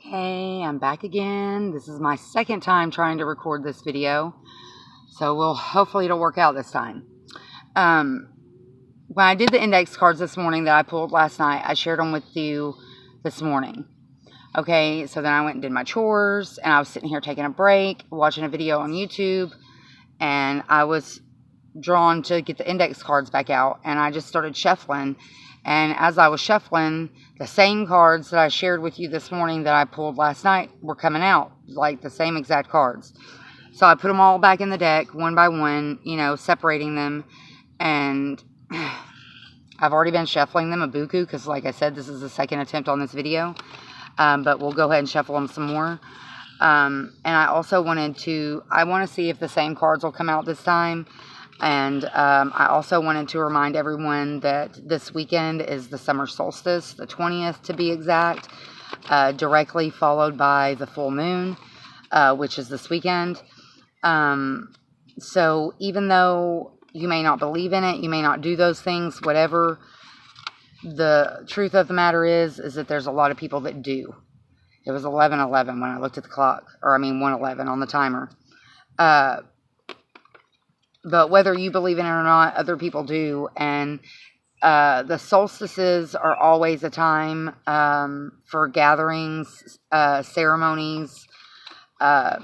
Hey, I'm back again. This is my second time trying to record this video, so hopefully it'll work out this time. When I did the index cards this morning that I pulled last night, I shared them with you this morning. Okay, so then I went and did my chores, and I was sitting here taking a break, watching a video on YouTube, and I was drawn to get the index cards back out, and I just started shuffling. And as I was shuffling, the same cards that I shared with you this morning that I pulled last night were coming out, like the same exact cards. So I put them all back in the deck one by one, separating them. And I've already been shuffling them a buku because, like I said, this is the second attempt on this video. But we'll go ahead and shuffle them some more. And I also want to see if the same cards will come out this time. And I also wanted to remind everyone that this weekend is the summer solstice, the 20th to be exact, directly followed by the full moon, which is this weekend. So even though you may not believe in it, you may not do those things, whatever, the truth of the matter is that there's a lot of people that do. It was 11:11 when I looked at the clock, 1:11 on the timer. But whether you believe in it or not, other people do. And the solstices are always a time for gatherings, ceremonies of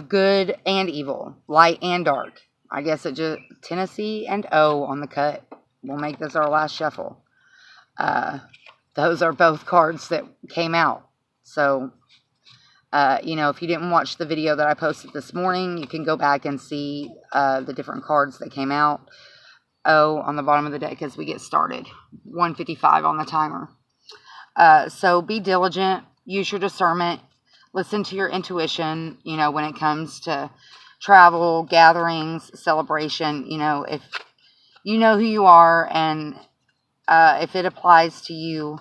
good and evil, light and dark. I guess it just Tennessee and O on the cut. We'll make this our last shuffle. Those are both cards that came out. So if you didn't watch the video that I posted this morning, you can go back and see the different cards that came out. On the bottom of the deck as we get started. 1:55 on the timer. So be diligent. Use your discernment. Listen to your intuition, when it comes to travel, gatherings, celebration. If you know who you are and if it applies to you,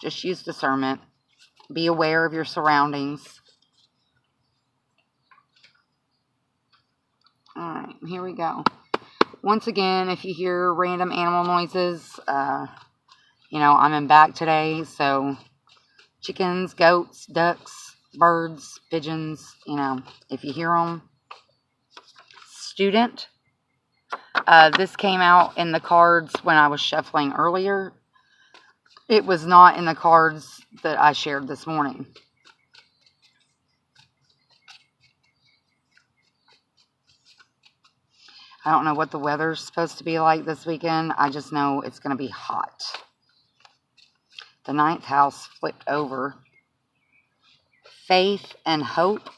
just use discernment. Be aware of your surroundings. Alright, here we go. Once again, if you hear random animal noises, I'm in back today, so chickens, goats, ducks, birds, pigeons, if you hear them. Student. This came out in the cards when I was shuffling earlier. It was not in the cards that I shared this morning. I don't know what the weather's supposed to be like this weekend. I just know it's going to be hot. The 9th house flipped over. Faith and hope.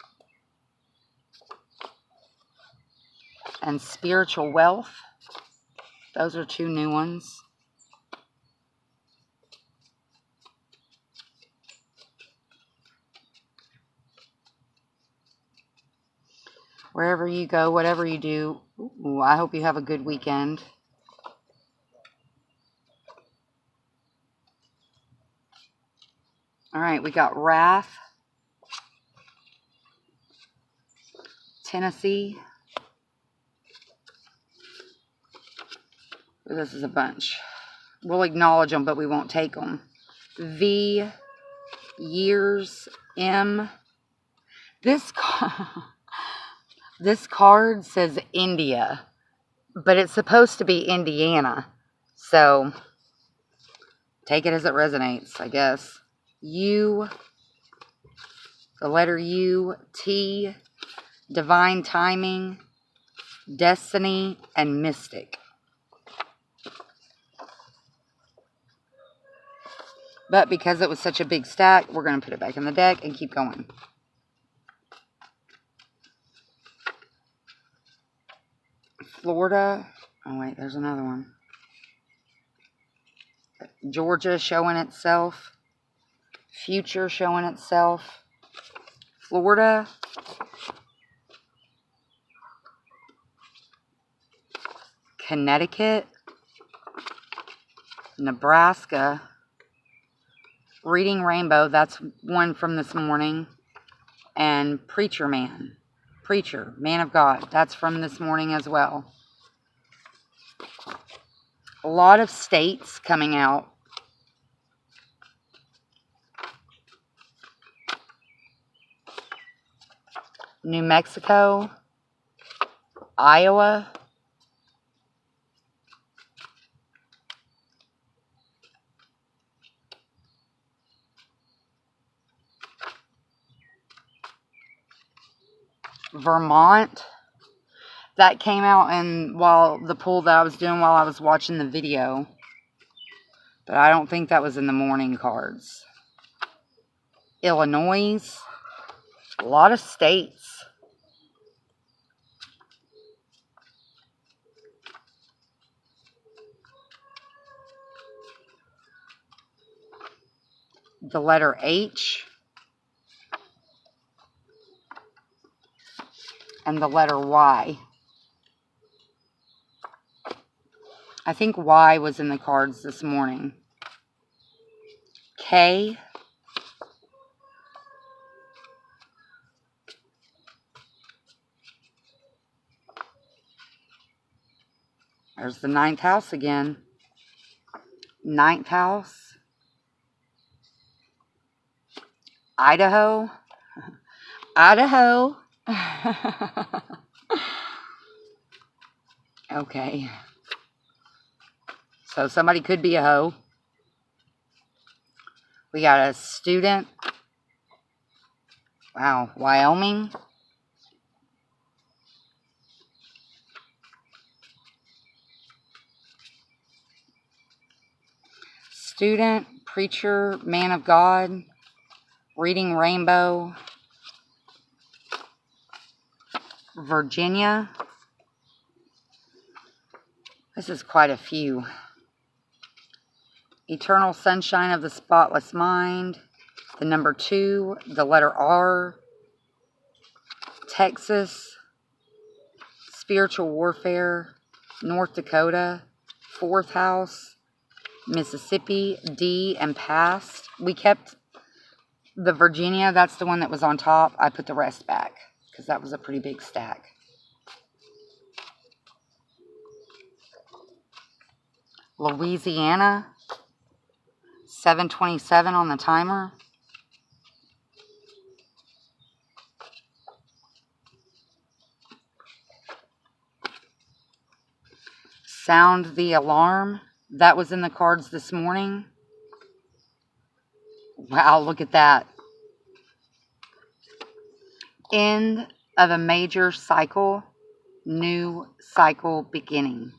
And spiritual wealth. Those are two new ones. Wherever you go, whatever you do, I hope you have a good weekend. All right, we got Wrath, Tennessee. This is a bunch. We'll acknowledge them, but we won't take them. V, Years, M. This card says India, but it's supposed to be Indiana. So, take it as it resonates, I guess. U, the letter U, T, divine timing, destiny, and mystic. But because it was such a big stack, we're going to put it back in the deck and keep going. Florida. Oh, wait, there's another one. Georgia showing itself. Future showing itself. Florida. Connecticut. Nebraska. Reading Rainbow. That's one from this morning. And Preacher Man. Preacher. Man of God. That's from this morning as well. A lot of states coming out. New Mexico, Iowa, Vermont. That came out while the pool that I was doing while I was watching the video. But I don't think that was in the morning cards. Illinois. A lot of states. The letter H. And the letter Y. I think Y was in the cards this morning. K. There's the 9th house again. 9th house. Idaho. Idaho. Okay. So somebody could be a hoe. We got a student. Wow. Wyoming. Student, preacher, man of God, reading rainbow, Virginia. This is quite a few. Eternal sunshine of the spotless mind, the number 2, the letter R, Texas, spiritual warfare, North Dakota, 4th house, Mississippi, D, and past. We kept the Virginia, that's the one that was on top. I put the rest back because that was a pretty big stack. Louisiana, 7:27 on the timer. Sound the alarm. That was in the cards this morning. Wow, look at that. End of a major cycle, new cycle beginning.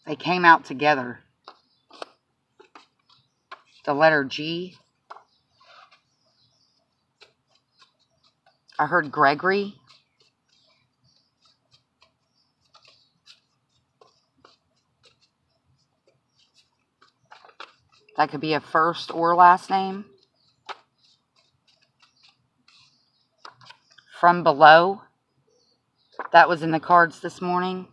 They came out together. The letter G. I heard Gregory. That could be a first or last name. From below. That was in the cards this morning.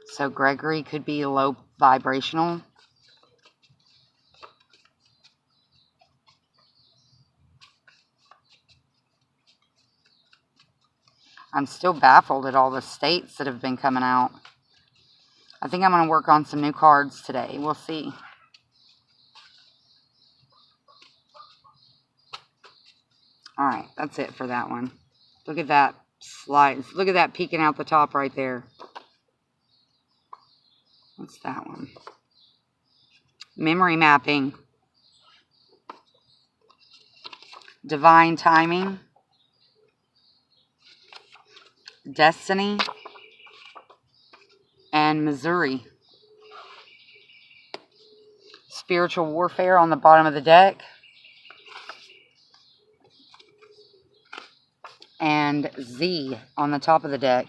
So Gregory could be low vibrational. I'm still baffled at all the states that have been coming out. I think I'm going to work on some new cards today. We'll see. Alright, that's it for that one. Look at that slide. Look at that peeking out the top right there. What's that one? Memory mapping. Divine timing. Destiny. And Missouri. Spiritual warfare on the bottom of the deck. And Z on the top of the deck.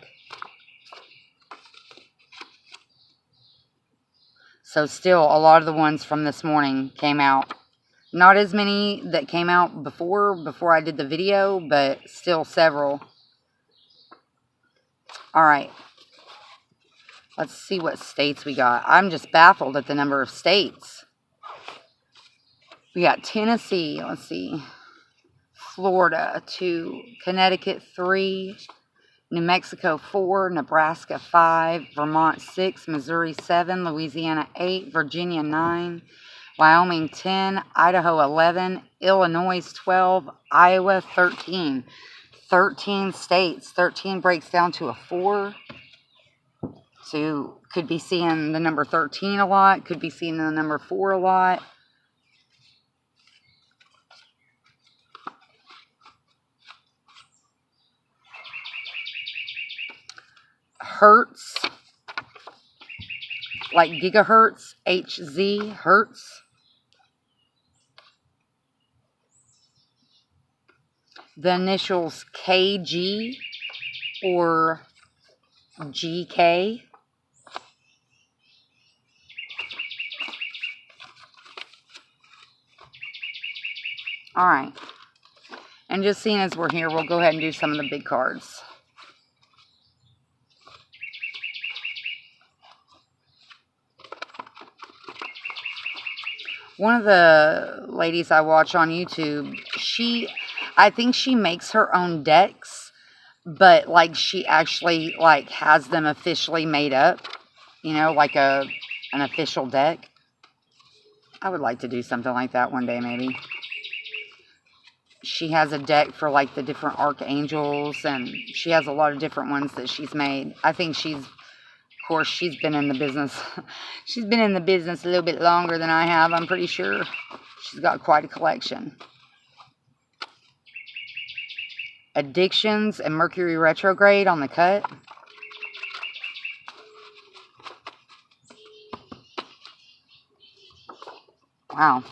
So still, a lot of the ones from this morning came out. Not as many that came out before I did the video, but still several. Alright. Let's see what states we got. I'm just baffled at the number of states. We got Tennessee, let's see. Florida, 2. Connecticut, 3. New Mexico 4, Nebraska 5, Vermont 6, Missouri 7, Louisiana 8, Virginia 9, Wyoming 10, Idaho 11, Illinois 12, Iowa 13. 13 states. 13 breaks down to a 4. So could be seeing the number 13 a lot, could be seeing the number 4 a lot. Hertz, like gigahertz, HZ, hertz. The initials KG or GK. Alright. And just seeing as we're here, we'll go ahead and do some of the big cards. One of the ladies I watch on YouTube, I think she makes her own decks, but like she actually like has them officially made up, you know, like an official deck. I would like to do something like that one day, maybe. She has a deck for like the different archangels, and she has a lot of different ones that she's made. I think she's been in the business. She's been in the business a little bit longer than I have, I'm pretty sure. She's got quite a collection. Addictions and Mercury retrograde on the cut. Wow.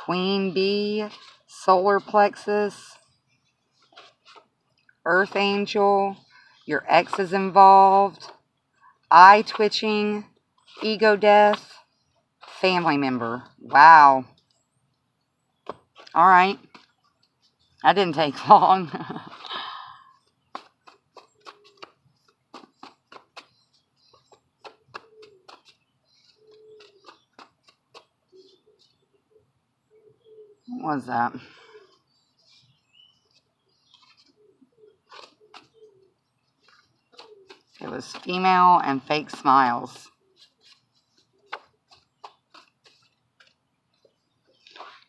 Queen Bee, solar plexus, Earth Angel, your ex is involved, eye twitching, ego death, family member. Wow. Alright. That didn't take long. What was that? It was female and fake smiles.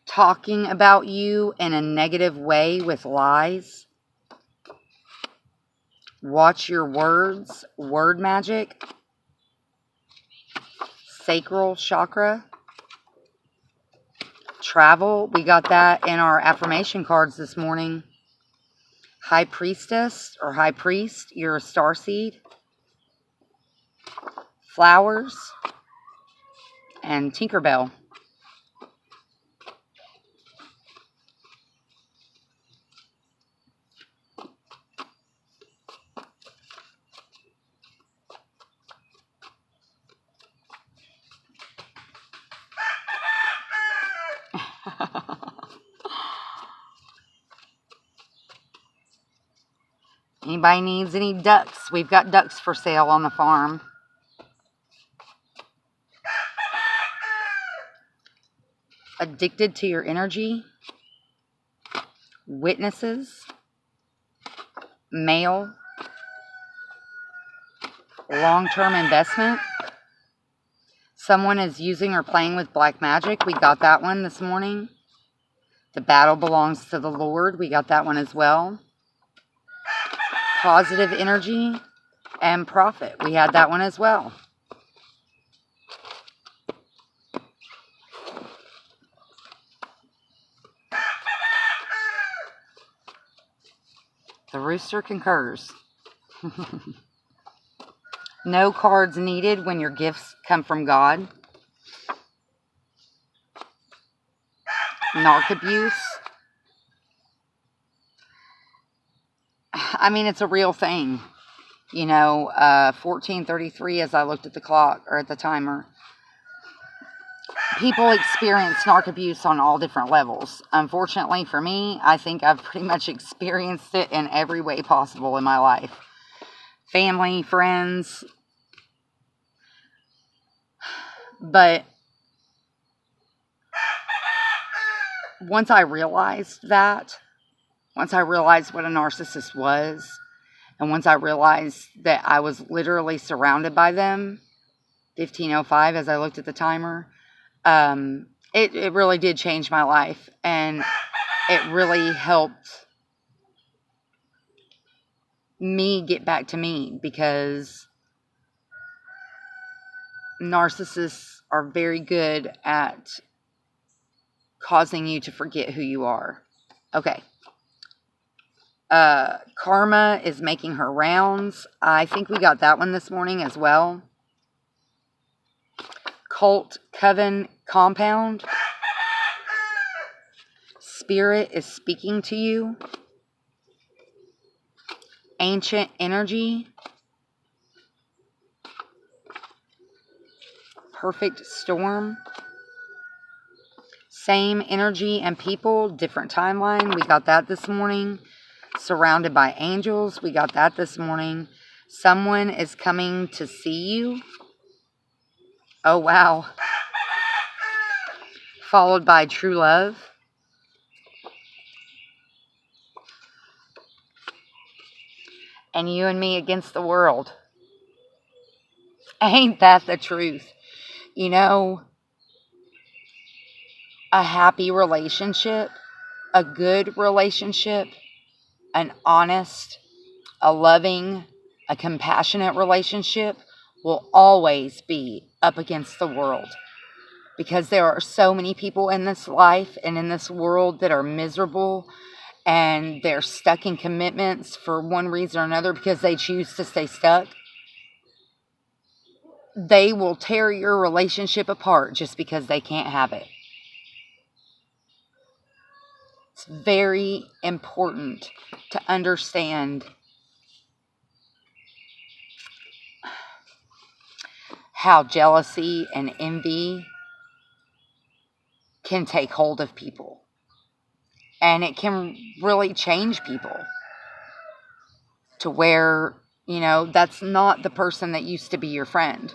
Talking about you in a negative way with lies. Watch your words. Word magic. Sacral chakra. Travel. We got that in our affirmation cards this morning. High priestess or high priest. You're a starseed. Flowers. And Tinkerbell. Anybody needs any ducks? We've got ducks for sale on the farm. Addicted to your energy. Witnesses. Male. Long-term investment. Someone is using or playing with black magic. We got that one this morning. The battle belongs to the Lord. We got that one as well. Positive energy and profit. We had that one as well. The rooster concurs. No cards needed when your gifts come from God. Narc abuse. I mean, it's a real thing. You know, 14:33 as I looked at the clock, or at the timer. People experience narc abuse on all different levels. Unfortunately for me, I think I've pretty much experienced it in every way possible in my life. Family, friends. But once I realized that, once I realized what a narcissist was, and once I realized that I was literally surrounded by them, 15:05 as I looked at the timer, it really did change my life, and it really helped me get back to me, because narcissists are very good at causing you to forget who you are. Okay. Karma is making her rounds. I think we got that one this morning as well. Cult Coven Compound. Spirit is speaking to you. Ancient Energy. Perfect Storm. Same energy and people, different timeline. We got that this morning. Surrounded by Angels. We got that this morning. Someone is coming to see you. Oh, wow. Followed by True Love. And You and Me Against the World. Ain't that the truth? You know, a happy relationship, a good relationship, an honest, a loving, a compassionate relationship will always be up against the world. Because there are so many people in this life and in this world that are miserable, and they're stuck in commitments for one reason or another because they choose to stay stuck. They will tear your relationship apart just because they can't have it. It's very important to understand how jealousy and envy can take hold of people. And it can really change people to where, you know, that's not the person that used to be your friend.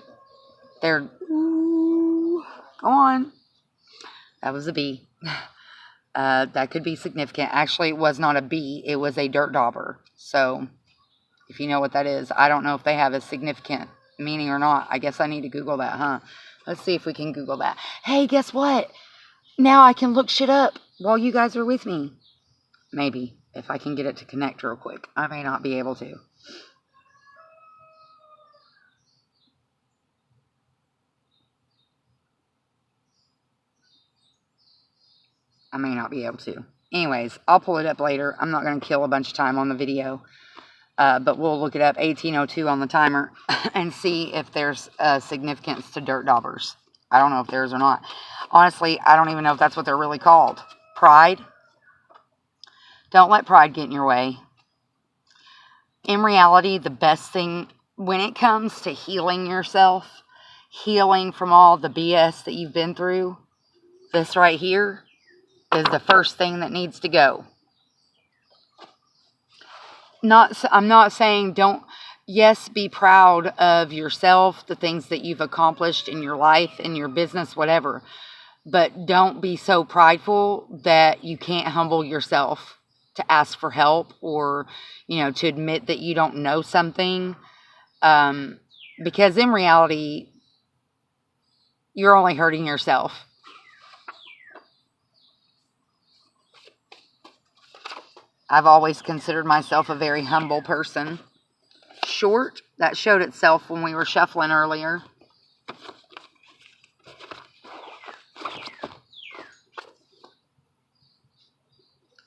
They're, go on. That was a bee. That could be significant. Actually, it was not a bee. It was a dirt dauber. So, if you know what that is, I don't know if they have a significant meaning or not. I guess I need to Google that, huh? Let's see if we can Google that. Hey, guess what? Now I can look shit up while you guys are with me. Maybe, if I can get it to connect real quick. I may not be able to. I may not be able to. Anyways, I'll pull it up later. I'm not going to kill a bunch of time on the video. But we'll look it up, 18:02 on the timer, and see if there's significance to dirt daubers. I don't know if there is or not. Honestly, I don't even know if that's what they're really called. Pride. Don't let pride get in your way. In reality, the best thing when it comes to healing yourself, healing from all the BS that you've been through, this right here is the first thing that needs to go. I'm not saying don't, yes, be proud of yourself, the things that you've accomplished in your life, in your business, whatever. But don't be so prideful that you can't humble yourself to ask for help, or, you know, to admit that you don't know something. Because in reality, you're only hurting yourself. I've always considered myself a very humble person. Short, that showed itself when we were shuffling earlier.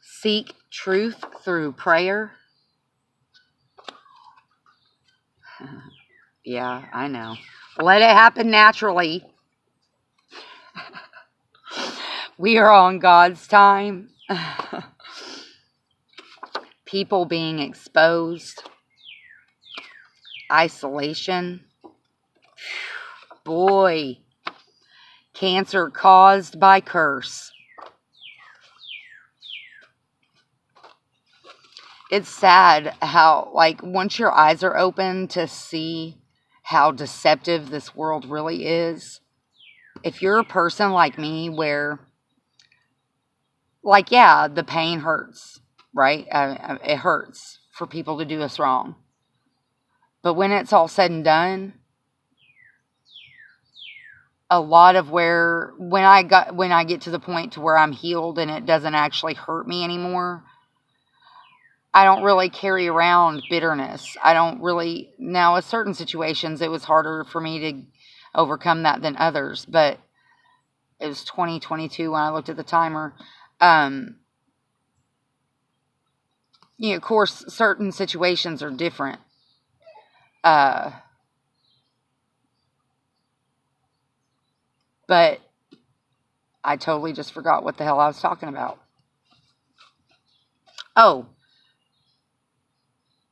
Seek truth through prayer. Yeah, I know. Let it happen naturally. We are on God's time. People being exposed. Isolation. Boy. Cancer caused by curse. It's sad how, like, once your eyes are open to see how deceptive this world really is, if you're a person like me where, like, yeah, the pain hurts. right? It hurts for people to do us wrong. But when it's all said and done, a lot of when I get to the point to where I'm healed and it doesn't actually hurt me anymore, I don't really carry around bitterness. I don't really, now in certain situations it was harder for me to overcome that than others, but it was 2022 when I looked at the timer. Of course, certain situations are different. But I totally just forgot what the hell I was talking about. Oh,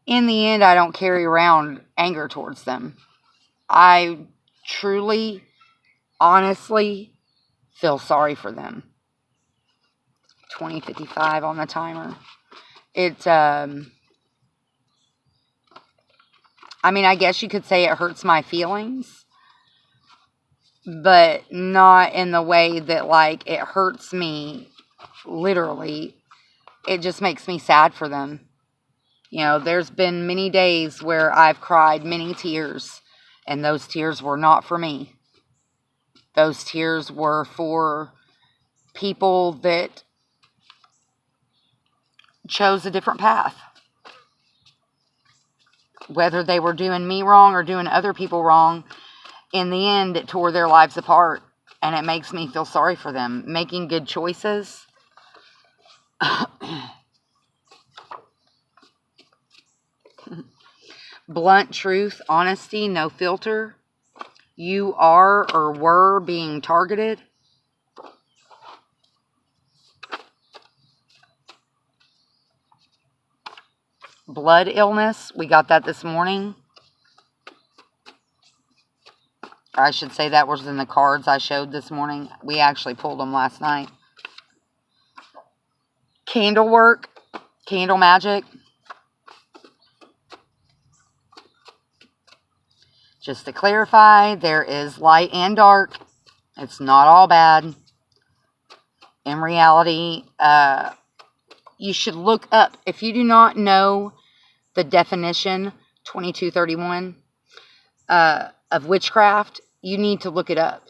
in the end, I don't carry around anger towards them. I truly, honestly feel sorry for them. 20:55 on the timer. I guess you could say it hurts my feelings, but not in the way that, like, it hurts me literally. It just makes me sad for them. There's been many days where I've cried many tears, and those tears were not for me. Those tears were for people that chose a different path. Whether they were doing me wrong or doing other people wrong, in the end, it tore their lives apart, and it makes me feel sorry for them. Making good choices. Blunt truth, honesty, no filter. You are or were being targeted. Blood illness, we got that this morning. I should say that was in the cards I showed this morning. We actually pulled them last night. Candle work, candle magic. Just to clarify, there is light and dark. It's not all bad. In reality, you should look up. If you do not know the definition, 2231, of witchcraft, you need to look it up.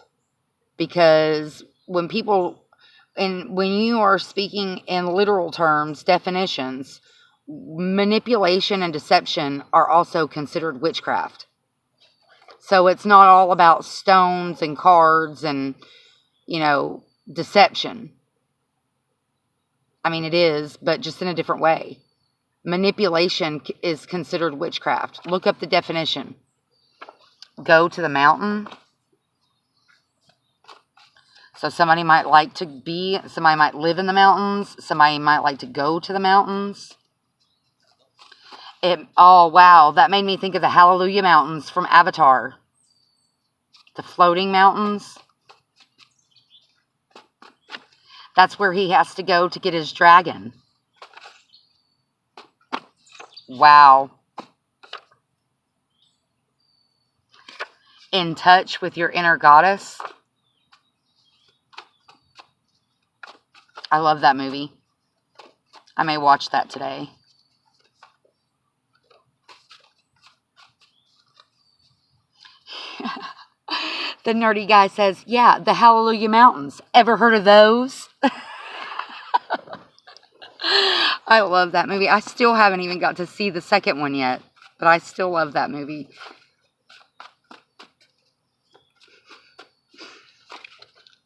Because when you are speaking in literal terms, definitions, manipulation and deception are also considered witchcraft. So it's not all about stones and cards and, deception. It is, but just in a different way. Manipulation is considered witchcraft. Look up the definition. Go to the mountain. So somebody might live in the mountains. Somebody might like to go to the mountains. Oh, wow. That made me think of the Hallelujah Mountains from Avatar. The floating mountains. That's where he has to go to get his dragon. Wow. In touch with your inner goddess. I love that movie. I may watch that today. The nerdy guy says, yeah, the Hallelujah Mountains. Ever heard of those? I love that movie. I still haven't even got to see the second one yet, but I still love that movie.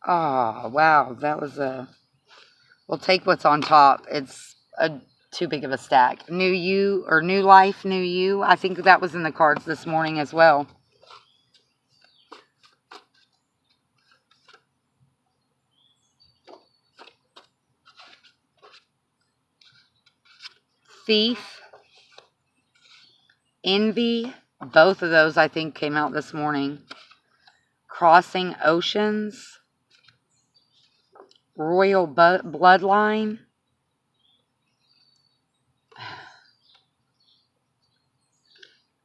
Oh, wow. That was we'll take what's on top. It's too big of a stack. New You, or New Life, New You. I think that was in the cards this morning as well. Thief, Envy, both of those I think came out this morning. Crossing Oceans, Royal Bloodline,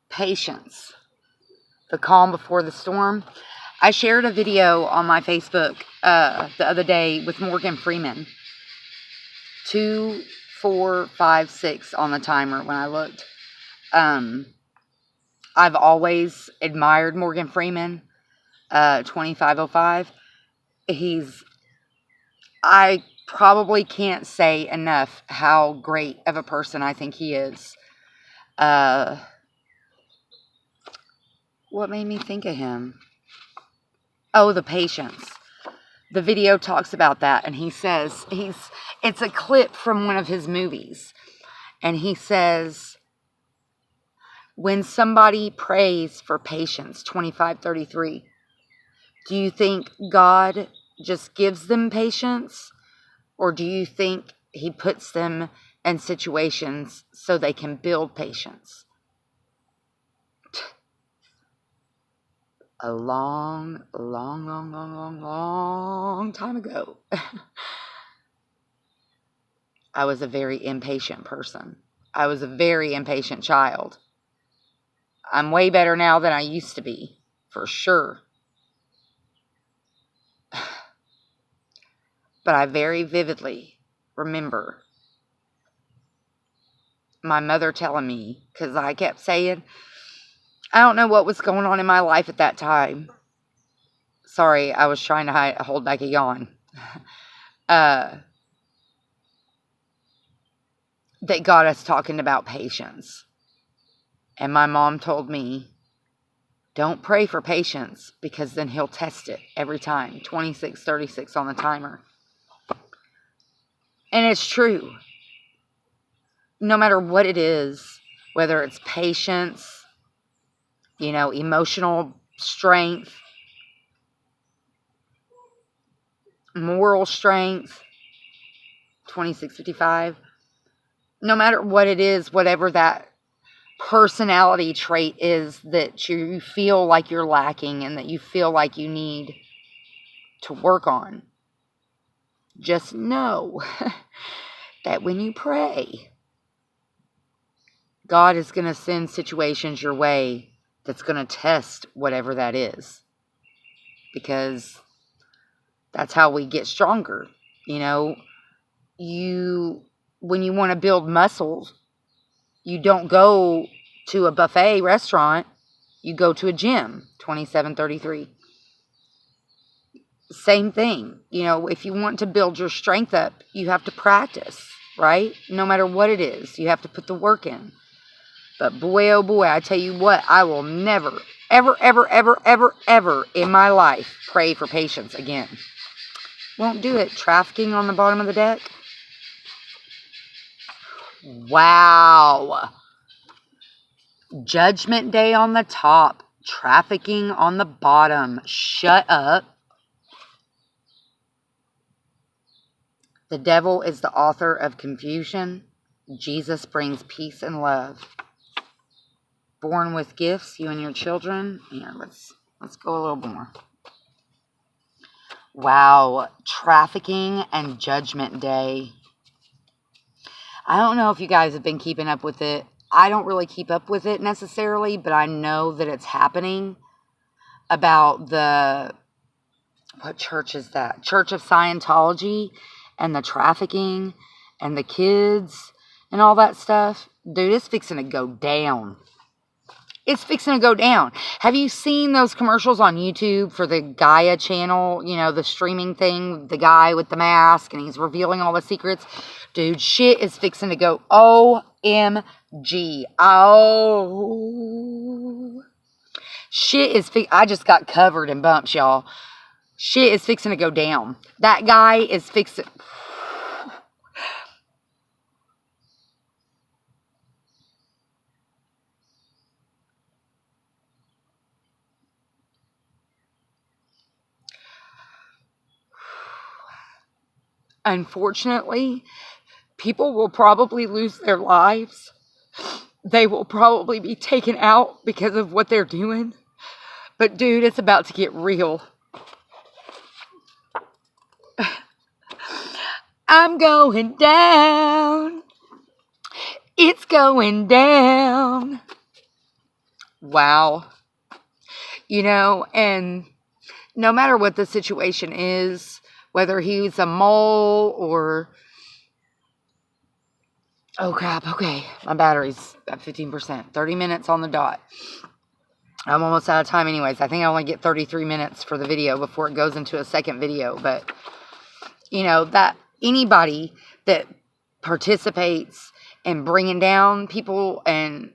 Patience, The Calm Before the Storm. I shared a video on my Facebook the other day with Morgan Freeman. 2 4, 5, 6 on the timer when I looked. I've always admired Morgan Freeman, 2505. I probably can't say enough how great of a person I think he is. What made me think of him? Oh, The Patience. The video talks about that, and he says, it's a clip from one of his movies, and he says, when somebody prays for patience, 2533, do you think God just gives them patience, or do you think he puts them in situations so they can build patience? A long time ago, I was a very impatient person. I was a very impatient child. I'm way better now than I used to be, for sure. But I very vividly remember my mother telling me, because I kept saying, I don't know what was going on in my life at that time. Sorry, I was trying to hold back a yawn. That got us talking about patience. And my mom told me, don't pray for patience, because then he'll test it every time. 26:36 on the timer. And it's true. No matter what it is, whether it's patience, emotional strength, moral strength, 26:55, no matter what it is, whatever that personality trait is that you feel like you're lacking and that you feel like you need to work on, just know that when you pray, God is going to send situations your way that's going to test whatever that is, because that's how we get stronger. When you want to build muscles, you don't go to a buffet restaurant, you go to a gym. 27:33. Same thing. If you want to build your strength up, you have to practice, right? No matter what it is, you have to put the work in. But boy, oh boy, I tell you what, I will never, ever, ever, ever, ever, ever in my life pray for patience again. Won't do it. Trafficking on the bottom of the deck. Wow. Judgment Day on the top. Trafficking on the bottom. Shut up. The devil is the author of confusion. Jesus brings peace and love. Born with gifts, you and your children. Here, let's go a little more. Wow, trafficking and Judgment Day. I don't know if you guys have been keeping up with it. I don't really keep up with it necessarily, but I know that it's happening. About what church is that? Church of Scientology, and the trafficking and the kids and all that stuff. Dude, it's fixing to go down. It's fixing to go down. Have you seen those commercials on YouTube for the Gaia channel? The streaming thing, the guy with the mask, and he's revealing all the secrets. Dude, shit is fixing to go OMG. Oh. Shit is I just got covered in bumps, y'all. Shit is fixing to go down. That guy is fixing... Unfortunately, people will probably lose their lives. They will probably be taken out because of what they're doing. But dude, it's about to get real. I'm going down. It's going down. Wow. And no matter what the situation is, whether he's a mole or Oh crap, okay. My battery's at 15%. 30 minutes on the dot. I'm almost out of time anyways. I think I only get 33 minutes for the video before it goes into a second video. But, you know, that anybody that participates in bringing down people and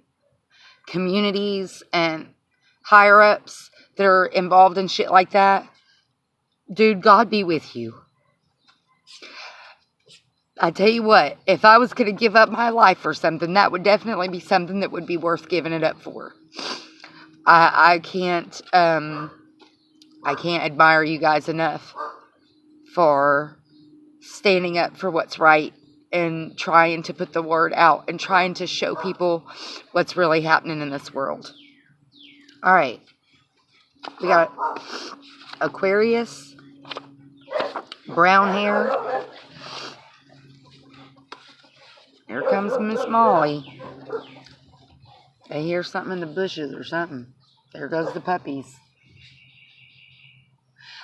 communities and higher ups that are involved in shit like that, dude, God be with you. I tell you what, if I was going to give up my life for something, that would definitely be something that would be worth giving it up for. I can't admire you guys enough for standing up for what's right and trying to put the word out and trying to show people what's really happening in this world. All right. We got Aquarius, brown hair. Here comes Miss Molly. They hear something in the bushes or something. There goes the puppies.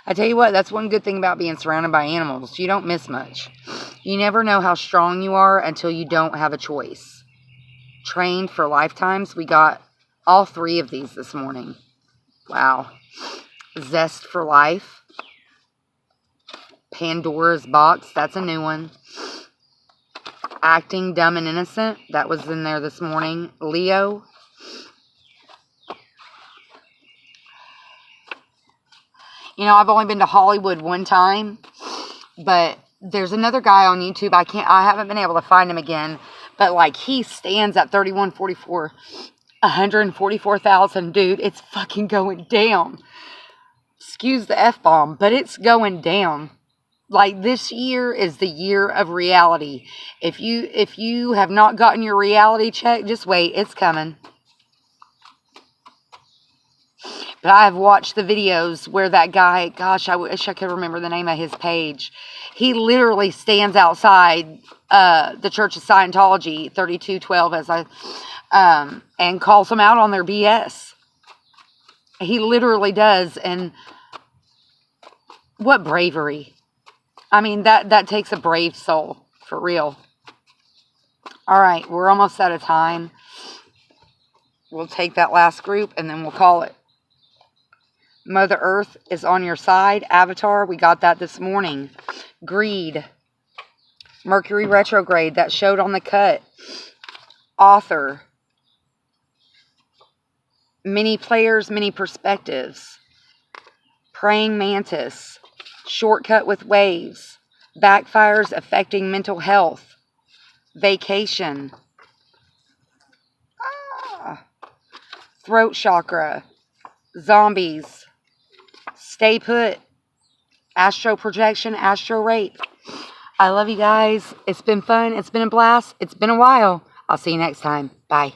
I tell you what, that's one good thing about being surrounded by animals. You don't miss much. You never know how strong you are until you don't have a choice. Trained for lifetimes. We got all 3 of these this morning. Wow. Zest for life. Pandora's box. That's a new one. Acting dumb and innocent. That was in there this morning. Leo. You know, I've only been to Hollywood one time, but there's another guy on YouTube. I haven't been able to find him again, but like he stands at 3144, 144,000, dude. It's fucking going down. Excuse the F-bomb, but it's going down. Like, this year is the year of reality. If you have not gotten your reality check, just wait. It's coming. But I've watched the videos where that guy, gosh, I wish I could remember the name of his page. He literally stands outside the Church of Scientology, 3212, and calls them out on their BS. He literally does. And what bravery. I mean, that takes a brave soul, for real. All right, we're almost out of time. We'll take that last group, and then we'll call it. Mother Earth is on your side. Avatar, we got that this morning. Greed. Mercury retrograde, that showed on the cut. Author. Many players, many perspectives. Praying mantis. Shortcut with waves. Backfires affecting mental health. Vacation. Throat chakra. Zombies. Stay put. Astro projection. Astro rape. I love you guys. It's been fun. It's been a blast. It's been a while. I'll see you next time. Bye.